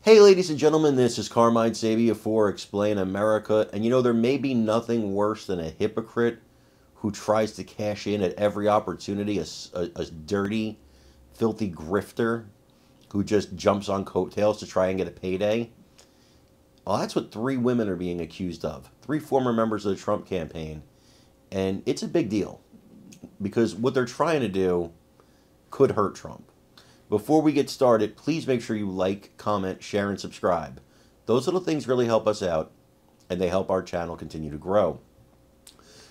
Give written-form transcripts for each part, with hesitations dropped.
Hey, ladies and gentlemen, this is Carmine Sabia for Explain America. And there may be nothing worse than a hypocrite who tries to cash in at every opportunity, a dirty, filthy grifter who just jumps on coattails to try and get a payday. Well, that's what three women are being accused of. Three former members of the Trump campaign. And it's a big deal because what they're trying to do could hurt Trump. Before we get started, please make sure you like, comment, share, and subscribe. Those little things really help us out, and they help our channel continue to grow.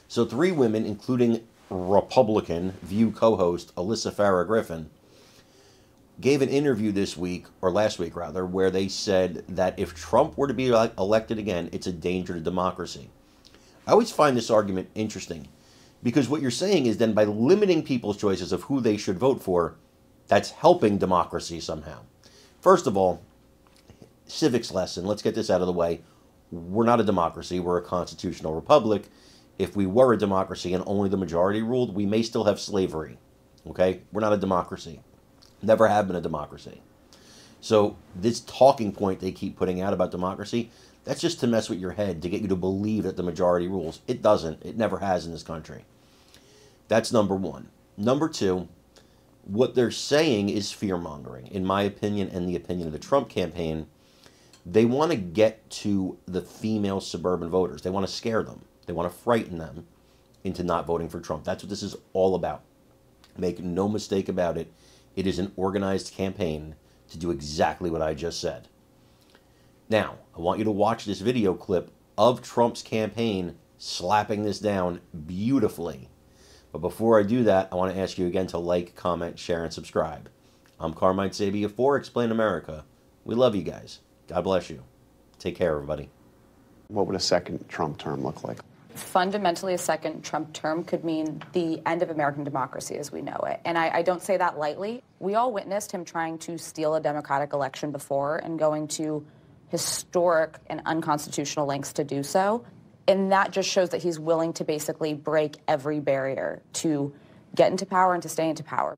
So three women, including Republican View co-host Alyssa Farah Griffin, gave an interview this week, or last week rather, where they said that if Trump were to be elected again, it's a danger to democracy. I always find this argument interesting, because what you're saying is then by limiting people's choices of who they should vote for, that's helping democracy somehow. First of all, civics lesson. Let's get this out of the way. We're not a democracy. We're a constitutional republic. If we were a democracy and only the majority ruled, we may still have slavery. Okay? We're not a democracy. Never have been a democracy. So this talking point they keep putting out about democracy, that's just to mess with your head, to get you to believe that the majority rules. It doesn't. It never has in this country. That's number one. Number two, what they're saying is fear-mongering, in my opinion and the opinion of the Trump campaign. They want to get to the female suburban voters. They want to scare them. They want to frighten them into not voting for Trump. That's what this is all about. Make no mistake about it. It is an organized campaign to do exactly what I just said. Now, I want you to watch this video clip of Trump's campaign slapping this down beautifully. But before I do that, I want to ask you again to like, comment, share, and subscribe. I'm Carmine Sabia for Explain America. We love you guys. God bless you. Take care, everybody. What would a second Trump term look like? Fundamentally, a second Trump term could mean the end of American democracy as we know it. And I don't say that lightly. We all witnessed him trying to steal a democratic election before and going to historic and unconstitutional lengths to do so. And that just shows that he's willing to basically break every barrier to get into power and to stay into power.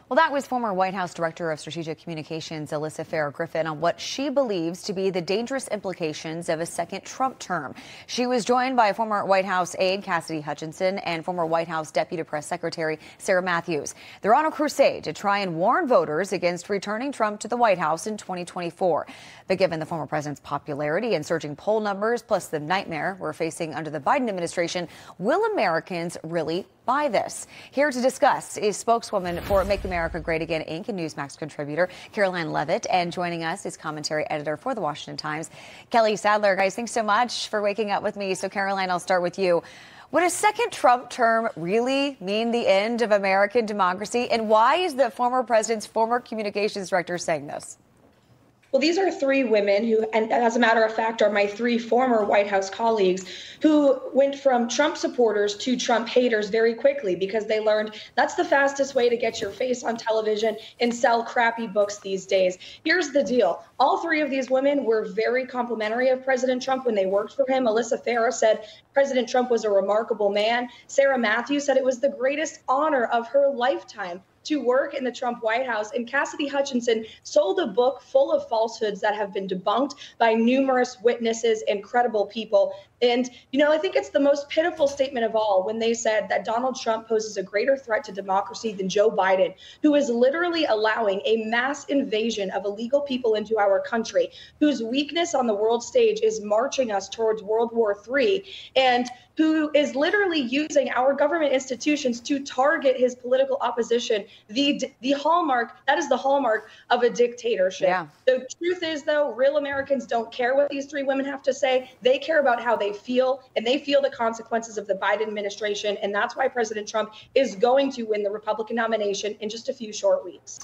Well, that was former White House Director of Strategic Communications, Alyssa Farah Griffin, on what she believes to be the dangerous implications of a second Trump term. She was joined by former White House aide Cassidy Hutchinson and former White House Deputy Press Secretary Sarah Matthews. They're on a crusade to try and warn voters against returning Trump to the White House in 2024. But given the former president's popularity and surging poll numbers, plus the nightmare we're facing under the Biden administration, will Americans really buy this? Here to discuss is spokeswoman for Make America Great Again, Inc. and Newsmax contributor Caroline Levitt. And joining us is commentary editor for the Washington Times, Kelly Sadler. Guys, thanks so much for waking up with me. So, Caroline, I'll start with you. Would a second Trump term really mean the end of American democracy? And why is the former president's former communications director saying this? Well, these are three women who, and as a matter of fact, are my three former White House colleagues who went from Trump supporters to Trump haters very quickly because they learned that's the fastest way to get your face on television and sell crappy books these days. Here's the deal. All three of these women were very complimentary of President Trump when they worked for him. Alyssa Farah said President Trump was a remarkable man. Sarah Matthews said it was the greatest honor of her lifetime to work in the Trump White House. And Cassidy Hutchinson sold a book full of falsehoods that have been debunked by numerous witnesses and credible people. And, I think it's the most pitiful statement of all when they said that Donald Trump poses a greater threat to democracy than Joe Biden, who is literally allowing a mass invasion of illegal people into our country, whose weakness on the world stage is marching us towards World War III, and who is literally using our government institutions to target his political opposition. The hallmark, that is the hallmark of a dictatorship. Yeah. The truth is, though, real Americans don't care what these three women have to say. They care about how they feel, and they feel the consequences of the Biden administration. And that's why President Trump is going to win the Republican nomination in just a few short weeks.